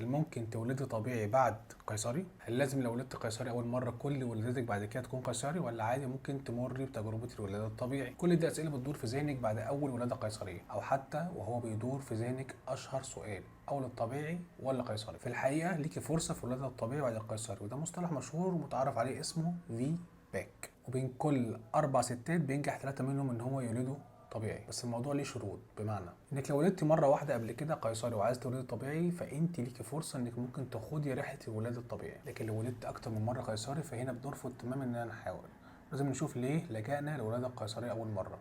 هل ممكن تولدي طبيعي بعد قيصري؟ هل لازم لو ولدت قيصري اول مره كل ولادتك بعد كده تكون قيصري، ولا عادي ممكن تمري بتجربه الولاده الطبيعي؟ كل دي اسئله بتدور في ذهنك بعد اول ولاده قيصريه، او حتى وهو بيدور في ذهنك اشهر سؤال: اول الطبيعي ولا قيصري؟ في الحقيقه ليكي فرصه في الولاده الطبيعي بعد القيصري، وده مصطلح مشهور ومتعارف عليه اسمه في باك، وبين كل 4 ستات بينجح 3 منهم ان هو يولدوا طبيعي. بس الموضوع ليه شروط، بمعنى انك لو ولدتي مره واحده قبل كده قيصري وعايز تولدي طبيعي، فانت ليكي فرصه انك ممكن تاخدي رحله الولاده الطبيعي. لكن لو ولدت اكتر من مره قيصري فهنا بنرفض تماما اننا نحاول. لازم نشوف ليه لجأنا للولاده القيصريه اول مره.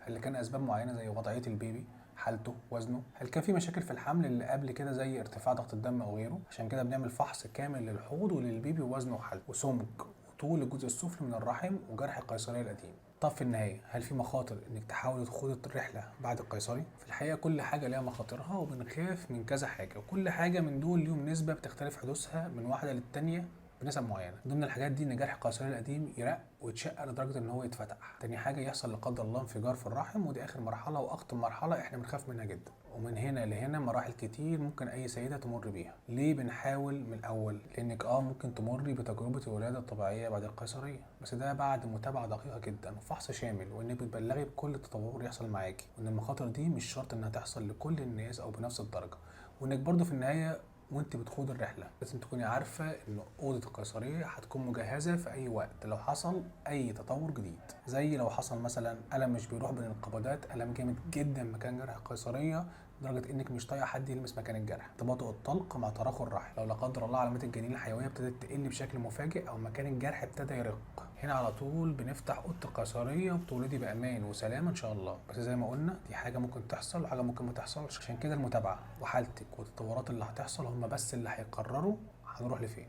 هل كان اسباب معينه زي وضعيه البيبي، حالته، وزنه؟ هل كان في مشاكل في الحمل اللي قبل كده زي ارتفاع ضغط الدم او غيره؟ عشان كده بنعمل فحص كامل للحوض وللبيبي ووزنه وحالته وسمك وطول الجزء السفلي من الرحم وجرح القيصريه القديم. طب في النهايه، هل في مخاطر انك تحاولي تخوضي الرحله بعد القيصري؟ في الحقيقه كل حاجه ليها مخاطرها، وبنخاف من كذا حاجه، وكل حاجه من دول ليهم نسبه بتختلف حدوثها من واحده للتانيه بنسب معينه. ضمن الحاجات دي ان جرح القيصري القديم يرق ويتشق لدرجه ان هو يتفتح. تاني حاجه يحصل لا قدر الله انفجار في الرحم، ودي اخر مرحله واخطر مرحله احنا بنخاف منها جدا. ومن هنا لهنا مراحل كتير ممكن اي سيده تمر بيها. ليه بنحاول من الاول؟ لانك ممكن تمري بتجربه الولاده الطبيعيه بعد القيصريه، بس ده بعد متابعه دقيقه جدا وفحص شامل، وانك بتبلغي بكل تطور يحصل معاكي، وان المخاطر دي مش شرط انها تحصل لكل الناس او بنفس الدرجه، وانك برضو في النهايه وانت بتخوض الرحله لازم تكوني عارفه ان اوضه القيصريه هتكون مجهزه في اي وقت لو حصل اي تطور جديد. زي لو حصل مثلا الم مش بيروح بين القبضات، الم جامد جدا مكان جرح القيصريه لدرجه انك مش طايقه حد يلمس مكان الجرح، تباطؤ الطلق مع تراخي الرحم، لو لا قدر الله علامات الجنين الحيويه ابتدت تقل بشكل مفاجئ او مكان الجرح ابتدى يرق، هنا على طول بنفتح اوضه القيصريه وبتولدي بامان وسلامه ان شاء الله. بس زي ما قلنا دي حاجه ممكن تحصل وحاجه ممكن ما تحصلش، عشان كده المتابعه وحالتك والتطورات اللي هتحصل هم بس اللي هيقرروا هنروح لفين.